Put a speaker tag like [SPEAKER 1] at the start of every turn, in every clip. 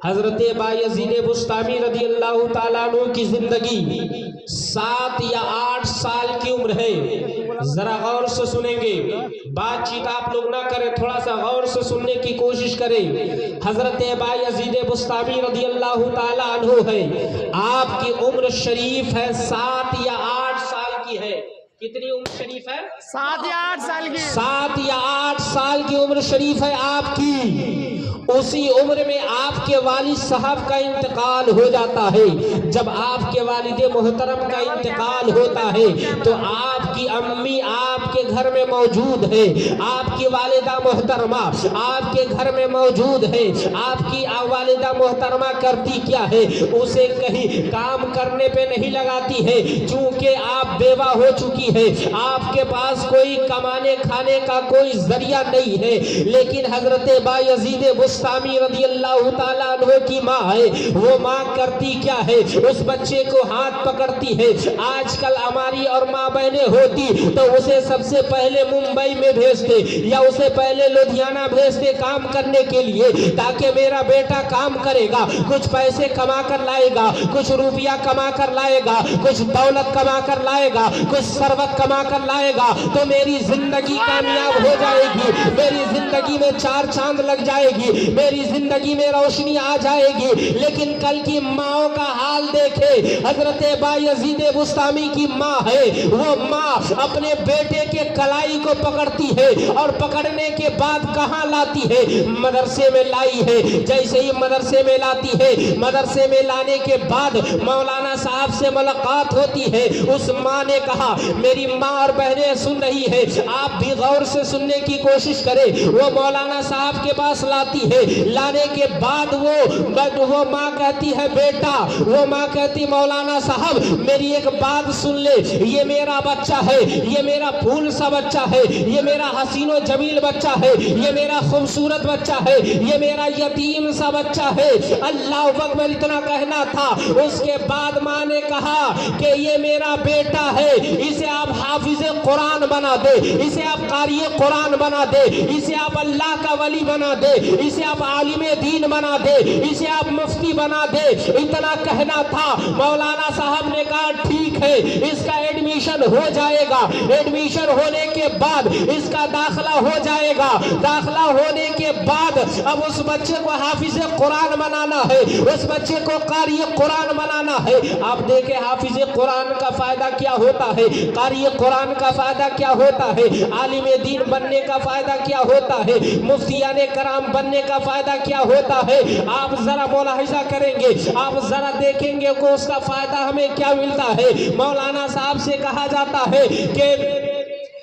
[SPEAKER 1] حضرت بایزید بسطامی رضی اللہ تعالیٰ عنہ کی زندگی 7 یا 8 سال کی عمر ہے. ذرا غور سے سنیں گے, بات چیت آپ لوگ نہ کریں, تھوڑا سا غور سے سننے کی کوشش کریں. حضرت بایزید بسطامی رضی اللہ تعالیٰ عنہ ہے, آپ کی عمر شریف ہے 7 یا 8 سال کی ہے. کتنی عمر شریف ہے؟
[SPEAKER 2] 7 یا 8 سال کی.
[SPEAKER 1] 7 یا 8 سال کی عمر شریف ہے آپ کی. اسی عمر میں آپ کے والد صاحب کا انتقال ہو جاتا ہے. جب آپ کے والد محترم کا انتقال ہوتا ہے تو آپ کی امی آپ کے گھر میں موجود ہے, آپ کی والدہ محترمہ آپ کے گھر میں موجود ہے. آپ کی والدہ محترمہ کرتی کیا ہے, اسے کہیں کام کرنے پہ نہیں لگاتی ہے, چونکہ آپ بیوہ ہو چکی ہے, آپ کے پاس کوئی کمانے کھانے کا کوئی ذریعہ نہیں ہے. لیکن حضرت بایزید بسطامی رضی اللہ تعالیٰ عنہ کی ماں ہے, وہ ماں کرتی کیا ہے, اس بچے کو ہاتھ پکڑتی ہے. آج کل ہماری اور ماں بہنیں ہوتی تو اسے سب سے پہلے ممبئی میں بھیجتے یا اسے پہلے لدھیانہ بھیجتے کام کرنے کے لیے, تاکہ میرا بیٹا کام کرے گا, کچھ پیسے کما کر لائے گا, کچھ روپیہ کما کر لائے گا, کچھ دولت کما کر لائے گا, کچھ ثروت کما کر لائے گا, تو میری زندگی کامیاب ہو جائے گی, میری زندگی میں 4 چاند لگ جائے گی, میری زندگی میں روشنی آ جائے گی. لیکن کل کی ماں کا حال دیکھے. حضرت بایزید بسطامی کی ماں ہے, وہ ماں اپنے بیٹے کے کلائی کو پکڑتی ہے اور پکڑنے کے بعد کہاں لاتی ہے, مدرسے میں لائی ہے. جیسے ہی مدرسے میں لاتی ہے, مدرسے میں لانے کے بعد مولانا صاحب سے ملاقات ہوتی ہے. اس ماں نے کہا, میری ماں اور بہنیں سن رہی ہے, آپ بھی غور سے سننے کی کوشش کریں. وہ مولانا صاحب کے پاس لاتی ہے. لانے کے بعد وہ ماں کہتی ہے, بیٹا, وہ ماں کہتی, مولانا صاحب میری ایک بات سن لے, یہ میرا بچہ ہے, یہ میرا پھول سا بچہ ہے, یہ میرا حسین و جمیل بچہ ہے, یہ میرا خوبصورت بچہ ہے, یہ میرا یتیم سا بچہ ہے. اللہ اکبر اتنا کہنا تھا. اس کے بعد ماں نے کہا کہ یہ میرا بیٹا ہے, اسے آپ حافظ قرآن بنا دے, اسے آپ قاری قرآن بنا دے, اسے آپ اللہ کا ولی بنا دے, اسے آپ عالم دین بنا دے, اسے آپ مفتی بنا دے. اتنا کہنا تھا. مولانا صاحب نے کہا ٹھیک ہے, اس کا ایڈمیشن ہو جائے گا, ایڈمیشن ہونے کے بعد اس کا داخلہ ہو جائے گا. داخلہ ہونے کے بعد اب اس بچے کو حافظ قرآن بنانا ہے, اس بچے کو قاری قرآن بنانا ہے. آپ دیکھیں حافظ قرآن کا فائدہ کیا ہوتا ہے, قاری قرآن کا فائدہ کیا ہوتا ہے, عالم دین بننے کا فائدہ کیا ہوتا ہے, مفتیان کرام بننے کا فائدہ کیا ہوتا ہے. آپ ذرا ملاحظہ کریں گے, آپ ذرا دیکھیں گے کہ اس کا فائدہ ہمیں کیا ملتا ہے. مولانا صاحب سے کہا جاتا ہے کہ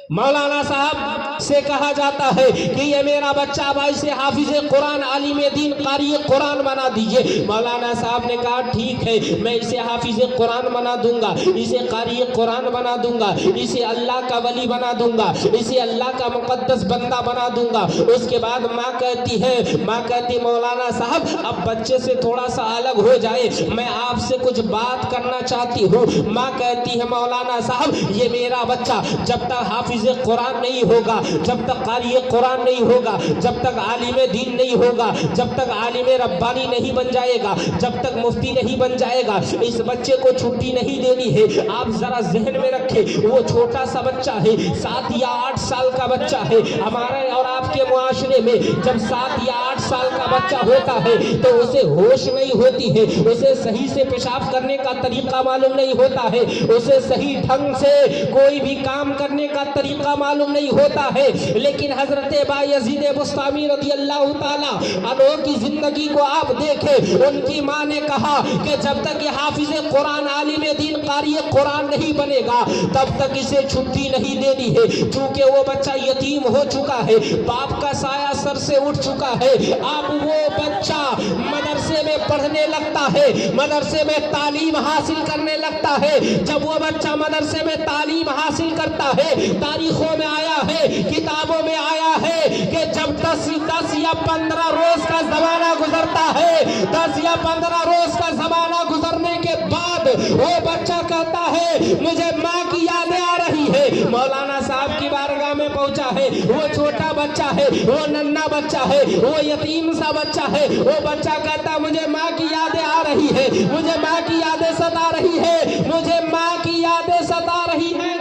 [SPEAKER 1] مولانا صاحب سے کہا جاتا ہے کہ یہ میرا بچہ بھائی سے حافظ قرآن عالم دین قاری قرآن بنا دیجئے. مولانا صاحب نے کہا ٹھیک ہے, میں اسے حافظ قرآن بنا دوں گا, اسے قاری قرآن بنا دوں گا, اسے اللہ کا ولی بنا دوں گا, اسے اللہ کا مقدس بندہ بنا دوں گا. اس کے بعد ماں کہتی مولانا صاحب اب بچے سے تھوڑا سا الگ ہو جائے, میں آپ سے کچھ بات کرنا چاہتی ہوں. ماں کہتی ہے مولانا صاحب یہ میرا بچہ جب تک حافظ قرآن نہیں ہوگا, جب تک قاری قرآن نہیں ہوگا, جب تک عالم دین نہیں ہوگا, جب تک عالم ربانی نہیں بن جائے گا, جب تک مفتی نہیں بن جائے گا, اس بچے کو چھٹی نہیں دینی ہے. آپ ذرا ذہن میں رکھیں, وہ چھوٹا سا بچہ ہے, 7 یا 8 سال کا بچہ ہے. ہمارے اور آپ کے معاشرے میں جب 7 یا 8 سال کا بچہ ہوتا ہے تو اسے ہوش نہیں ہوتی ہے, اسے صحیح سے پیشاب کرنے کا طریقہ معلوم نہیں ہوتا ہے, اسے صحیح ڈھنگ سے کوئی بھی کام کرنے کا طریقہ معلوم نہیں ہوتا ہے. لیکن حضرت بایزید بسطامی رضی اللہ تعالیٰ عنہ کی زندگی کو آپ دیکھیں. ان کی ماں نے کہا کہ جب تک یہ حافظ قرآن عالم دین قاری قرآن نہیں بنے گا تب تک اسے چھٹی نہیں دینی ہے, چونکہ وہ بچہ یتیم ہو چکا ہے, باپ کا سایہ سر سے اٹھ چکا ہے. اب وہ بچہ مدرسے میں پڑھنے لگتا ہے, مدرسے میں تعلیم حاصل کرنے لگتا ہے. جب وہ بچہ مدرسے میں تعلیم حاصل کرتا ہے, تاریخوں میں آیا ہے, کتابوں میں آیا ہے کہ جب 10 یا 15 روز کا زمانہ گزرتا ہے, 10 یا 15 روز کا زمانہ گزرنے کے بعد وہ بچہ کہتا ہے مجھے ماں کی یادیں آ رہی ہے. مولانا صاحب کی بارگاہ میں پہنچا ہے, وہ چھوٹا بچہ ہے، وہ ننھا بچہ ہے، وہ یتیم سا بچہ ہے، وہ بچہ کہتا مجھے ماں کی یادیں آ رہی ہے، مجھے ماں کی یادیں ستا رہی ہے، مجھے ماں کی یادیں ستا رہی ہے،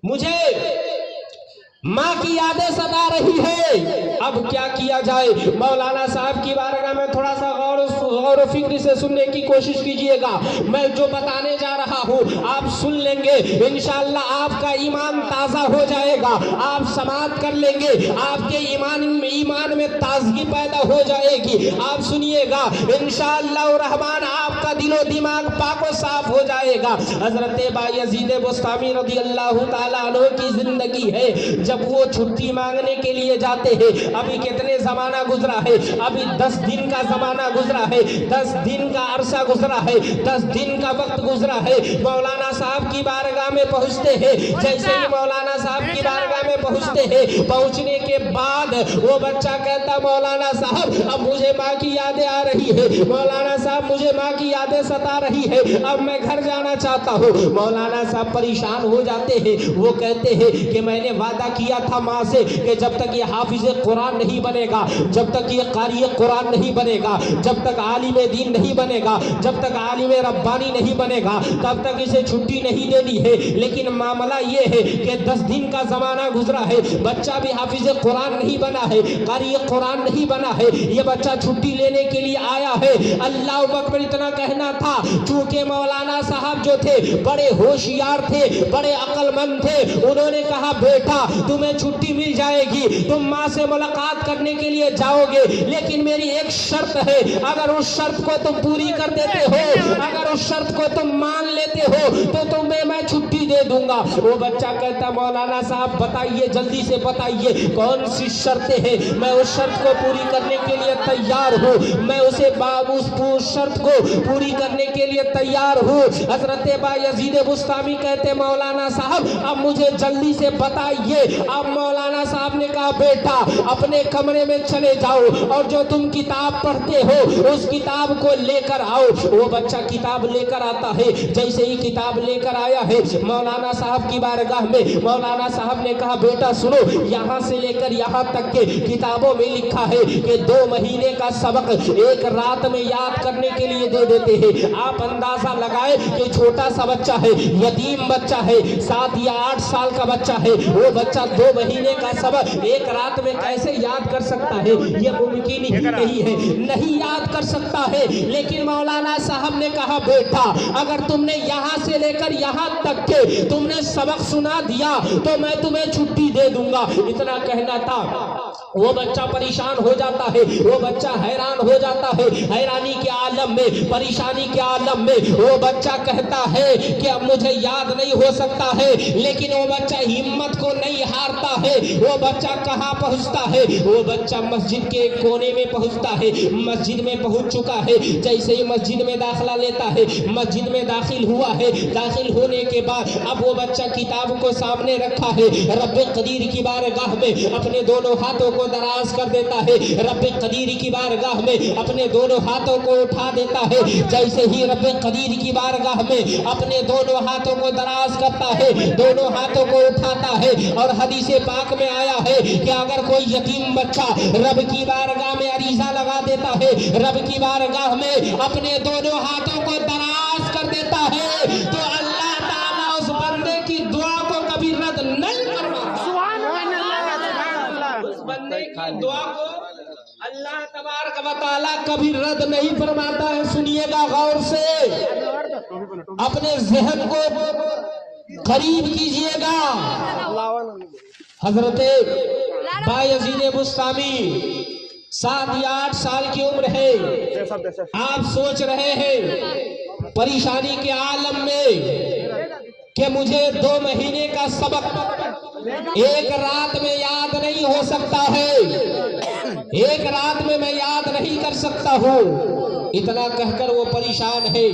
[SPEAKER 1] مجھے ماں کی یادیں ستا رہی ہے۔ اب کیا کیا جائے؟ مولانا صاحب کی بارگاہ میں تھوڑا سا غور و فکر سے سننے کی کوشش کیجئے گا۔ میں جو بتانے جا رہا ہوں آپ سن لیں گے، انشاءاللہ آپ کا ایمان تازہ ہو جائے گا، آپ سماعت کر لیں گے، آپ کے ایمان میں تازگی پیدا ہو جائے گی۔ آپ سنیے گا، انشاءاللہ الرحمن آپ کا دل و دماغ پاک و صاف ہو جائے گا۔ حضرت بایزید بسطامی رضی اللہ تعالیٰ عنہ کی زندگی ہے، جب وہ چھٹی مانگنے کے لیے جاتے ہیں، ابھی کتنے زمانہ گزرا ہے؟ ابھی 10 دن کا زمانہ گزرا ہے، 10 دن کا عرصہ گزرا ہے، 10 دن کا وقت گزرا ہے۔ مولانا صاحب کی بارگاہ میں پہنچتے ہیں، جیسے ہی مولانا صاحب کی بارگاہ میں پہنچتے ہیں، پہنچنے کے بعد وہ بچہ کہتا مولانا صاحب اب مجھے ماں کی یادیں آ رہی ہے، مولانا صاحب مجھے ماں کی یادیں ستا رہی ہے، اب میں گھر جانا چاہتا ہوں۔ مولانا صاحب پریشان ہو جاتے ہیں، وہ کہتے ہیں کہ میں نے وعدہ کیا تھا ماں سے کہ جب تک یہ حافظ قرآن نہیں بنے گا، جب تک یہ قاری قرآن نہیں بنے گا، جب تک عالم دین نہیں بنے گا، جب تک عالم ربانی نہیں بنے گا، تب تک اسے چھٹی نہیں دینی ہے۔ لیکن معاملہ یہ ہے کہ 10 دن کا زمانہ گزرا ہے، بچہ بھی حافظ قرآن نہیں بنا ہے، قاری قرآن نہیں بنا ہے، یہ بچہ چھٹی لینے کے لیے آیا ہے۔ اللہ اکبر اتنا کہنا تھا، چونکہ مولانا صاحب جو تھے بڑے ہوشیار تھے، بڑے عقل مند تھے، انہوں نے کہا بیٹا تمہیں چھٹی مل جائے گی، تم ماں سے ملاقات کرنے کے لیے جاؤ گے، لیکن میری ایک شرط ہے، اگر اس شرط کو تم پوری کر دیتے ہو، اگر اس شرط کو تم مان لیتے ہو تو تمہیں میں چھٹی دے دوں گا۔ وہ بچہ کہتا مولانا صاحب بتائیے، جلدی سے بتائیے کون سی شرطیں ہیں، میں اس شرط کو پوری کرنے کے لیے تیار ہوں، میں اسے اس شرط کو پوری کرنے کے لیے تیار ہوں۔ حضرت بایزید بسطامی کہتے مولانا صاحب اب مجھے جلدی سے بتائیے۔ اب مولانا صاحب نے کہا بیٹا اپنے کمرے میں چلے جاؤ اور جو تم کتاب پڑھتے ہو اس کتاب کو لے کر آؤ۔ وہ بچہ کتاب لے کر آتا ہے، جیسے ہی کتاب لے کر آیا ہے مولانا صاحب کی بارگاہ میں، مولانا صاحب نے کہا بیٹا سنو، یہاں سے لے کر یہاں تک کے کتابوں میں لکھا ہے کہ 2 مہینے کا سبق ایک رات میں یاد کرنے کے لیے دے دیتے ہیں۔ آپ اندازہ لگائے کہ چھوٹا سا بچہ ہے، یتیم بچہ ہے، 7 یا 8 سال کا بچہ ہے، وہ بچہ 2 مہینے کا سبق ایک رات میں کیسے یاد کر سکتا ہے؟ یہ ممکن ہی نہیں ہے، نہیں یاد کر سکتا ہے۔ لیکن مولانا صاحب نے کہا بیٹا اگر تم نے یہاں سے لے کر یہاں تک کے تم نے سبق سنا دیا تو میں تمہیں چھٹی دے دوں گا۔ اتنا کہنا تھا، وہ بچہ پریشان ہو جاتا ہے، وہ بچہ حیران ہو جاتا ہے، حیرانی کے عالم میں، پریشانی کے عالم میں وہ بچہ کہتا ہے کہ اب مجھے یاد نہیں ہو سکتا ہے، لیکن وہ بچہ ہمت کو نہیں ہارتا ہے۔ وہ بچہ کہاں پہنچتا ہے؟ وہ بچہ مسجد کے ایک کونے میں پہنچتا ہے، مسجد میں پہنچ چکا ہے، جیسے ہی مسجد میں داخلہ لیتا ہے، مسجد میں داخل ہوا ہے، داخل ہونے کے بعد اب وہ بچہ کتاب کو سامنے رکھا ہے، رب قدیر کی بارگاہ میں اپنے دونوں ہاتھوں کو دراز کر دیتا ہے، رب قدیر کی بارگاہ میں اپنے دونوں ہاتھوں کو اٹھا دیتا ہے، جیسے ہی رب قدیر کی بارگاہ میں اپنے دونوں ہاتھوں کو دراز کرتا ہے، دونوں ہاتھوں کو اٹھاتا ہے، اور حدیث پاک میں آیا ہے کہ اگر کوئی یتیم بچہ رب کی بارگاہ میں عریضہ لگا دیتا ہے، رب کی بارگاہ میں اپنے دونوں ہاتھوں کو دراز کر دیتا ہے تو اللہ تعالیٰ اس بندے کی دعا کو کبھی رد نہیں فرماتا۔ اس بندے کی دعا کو اللہ تبارک و تعالیٰ کبھی رد نہیں فرماتا ہے۔ سنیے گا غور سے، اپنے ذہن کو قریب کیجئے گا۔ حضرت بایزید بسطامی 7 یا 8 سال کی عمر ہے، آپ سوچ رہے ہیں پریشانی کے عالم میں کہ مجھے 2 مہینے کا سبق ایک رات میں یاد نہیں ہو سکتا ہے، ایک رات میں میں یاد نہیں کر سکتا ہوں۔ اتنا کہہ کر وہ پریشان ہے۔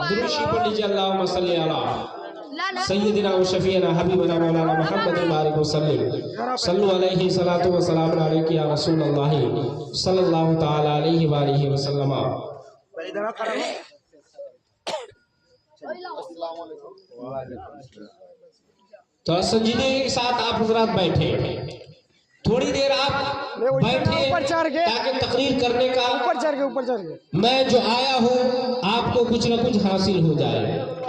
[SPEAKER 1] دروشی پڑھ لیجیے، اللہم صلی علی سیدنا و شفیعنا حبیبنا مولانا محمد بارک وسلم صلو علیہ صلاۃ و سلام علیک یا رسول اللہ صلی اللہ تعالی علیہ وآلہ وسلم. تو سنجیدگی کے ساتھ آپ حضرات بیٹھے، تھوڑی دیر آپ بیٹھے تاکہ تقریر کرنے کا میں جو آیا ہوں آپ کو کچھ نہ کچھ حاصل ہو جائے،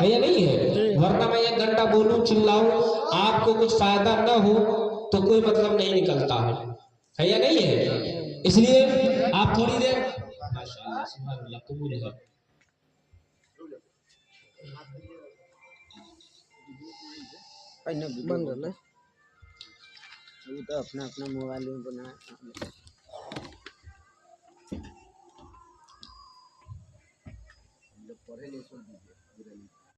[SPEAKER 1] ہے یا نہیں ہے؟ ورنہ میں 1 گھنٹہ بولوں چلاؤں آپ کو کچھ فائدہ نہ ہو تو کوئی مطلب نہیں نکلتا ہے یا نہیں ہے؟ اس لیے آپ تھوڑی دیر ماشاءاللہ سبحان اللہ قبول ہے.
[SPEAKER 2] اپنا اپنا موبائل میں بنا پڑھے